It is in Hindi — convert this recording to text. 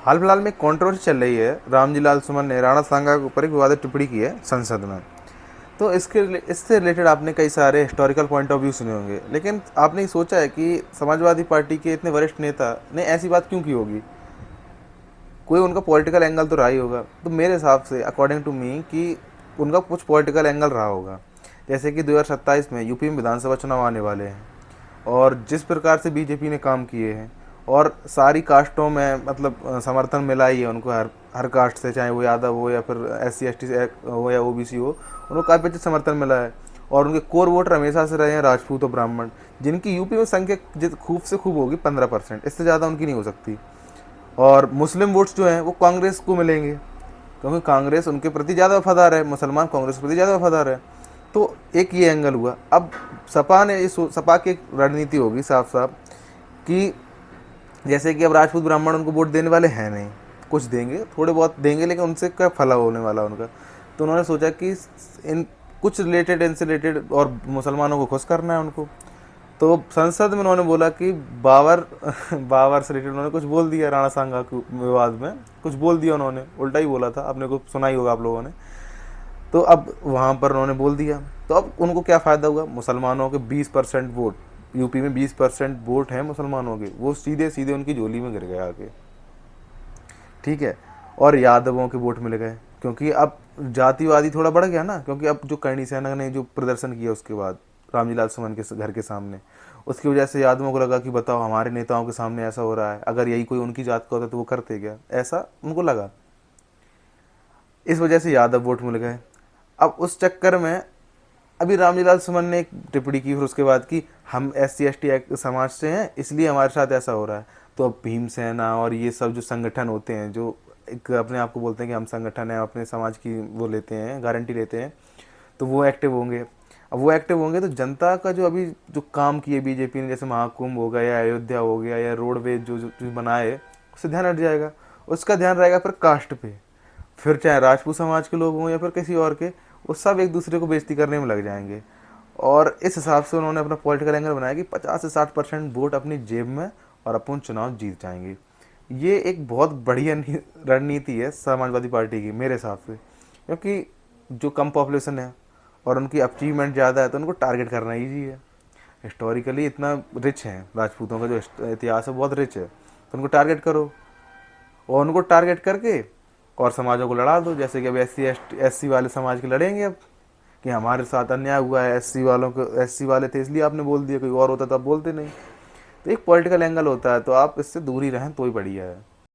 हाल फिलहाल में कंट्रोवर्सी चल रही है। रामजी लाल सुमन ने राणा सांगा के ऊपर एक विवादित टिप्पणी की है संसद में। तो इससे रिलेटेड आपने कई सारे हिस्टोरिकल पॉइंट ऑफ व्यू सुने होंगे, लेकिन आपने ये सोचा है कि समाजवादी पार्टी के इतने वरिष्ठ नेता ने ऐसी बात क्यों की होगी? कोई उनका पॉलिटिकल एंगल तो रहा ही होगा। तो मेरे हिसाब से अकॉर्डिंग टू मी कि उनका कुछ पॉलिटिकल एंगल रहा होगा। जैसे कि 2027 में यूपी में विधानसभा चुनाव आने वाले हैं, और जिस प्रकार से बीजेपी ने काम किए हैं और सारी कास्टों में मतलब समर्थन मिला ही है उनको, हर हर कास्ट से, चाहे वो यादव हो या फिर SC ST से हो या OBC हो, उनको काफ़ी अच्छा समर्थन मिला है। और उनके कोर वोटर हमेशा से रहे हैं राजपूत और ब्राह्मण, जिनकी यूपी में संख्या खूब से खूब होगी 15%, इससे ज़्यादा उनकी नहीं हो सकती। और मुस्लिम वोट्स जो हैं वो कांग्रेस को मिलेंगे, क्योंकि कांग्रेस उनके प्रति ज़्यादा वफादार है, मुसलमान कांग्रेस के प्रति ज़्यादा वफादार है। तो एक ये एंगल हुआ। अब सपा ने सपा की एक रणनीति होगी साफ साफ कि जैसे कि अब राजपूत ब्राह्मण उनको वोट देने वाले हैं नहीं, कुछ देंगे, थोड़े बहुत देंगे, लेकिन उनसे क्या फला होने वाला उनका। तो उन्होंने सोचा कि इन कुछ रिलेटेड इनसे रिलेटेड और मुसलमानों को खुश करना है उनको। तो संसद में उन्होंने बोला कि बाबर बाबर से रिलेटेड उन्होंने कुछ बोल दिया, राणा सांगा के विवाद में कुछ बोल दिया उन्होंने, उल्टा ही बोला था, आपने को सुना ही होगा आप लोगों ने। तो अब वहाँ पर उन्होंने बोल दिया, तो अब उनको क्या फ़ायदा हुआ? मुसलमानों के 20% वोट, यूपी में 20% वोट हैं मुसलमानों के, वो सीधे सीधे उनकी झोली में गिर गए आके, ठीक है। और यादवों के वोट मिल गए, क्योंकि अब जातिवादी थोड़ा बढ़ गया ना, क्योंकि अब जो करणी सेना ने जो प्रदर्शन किया उसके बाद रामजी लाल सुमन के घर के सामने, उसकी वजह से यादवों को लगा कि बताओ हमारे नेताओं के सामने ऐसा हो रहा है, अगर यही कोई उनकी जात का होता तो वो करते क्या, ऐसा उनको लगा। इस वजह से यादव वोट मिल गए। अब उस चक्कर में अभी रामजी लाल सुमन ने एक टिप्पणी की फिर उसके बाद कि हम SC ST समाज से हैं इसलिए हमारे साथ ऐसा हो रहा है। तो अब भीमसेना और ये सब जो संगठन होते हैं, जो एक अपने आप को बोलते हैं कि हम संगठन हैं, अपने समाज की वो लेते हैं, गारंटी लेते हैं, तो वो एक्टिव होंगे। अब वो एक्टिव होंगे तो जनता का जो अभी जो काम किए बीजेपी ने, जैसे महाकुंभ हो गया या अयोध्या हो गया या रोडवेज जो बनाए, उससे ध्यान हट जाएगा। उसका ध्यान रहेगा फिर कास्ट पे, फिर चाहे राजपूत समाज के लोग हों या फिर किसी और के, वो सब एक दूसरे को बेइज्जती करने में लग जाएंगे। और इस हिसाब से उन्होंने अपना पॉलिटिकल एंगल बनाया कि 50 से 60% वोट अपनी जेब में और अपन चुनाव जीत जाएंगे। ये एक बहुत बढ़िया रणनीति है समाजवादी पार्टी की मेरे हिसाब से, क्योंकि जो कम पॉपुलेशन है और उनकी अचीवमेंट ज़्यादा है तो उनको टारगेट करना ईजी है। हिस्टोरिकली इतना रिच है, राजपूतों का जो इतिहास है बहुत रिच है, तो उनको टारगेट करो और उनको टारगेट करके और समाजों को लड़ा दो। जैसे कि अब SC वाले समाज के लड़ेंगे अब कि हमारे साथ अन्याय हुआ है, SC वालों को, SC वाले थे इसलिए आपने बोल दिया, कोई और होता तो आप बोलते नहीं। तो एक पॉलिटिकल एंगल होता है, तो आप इससे दूर ही रहें तो ही बढ़िया है।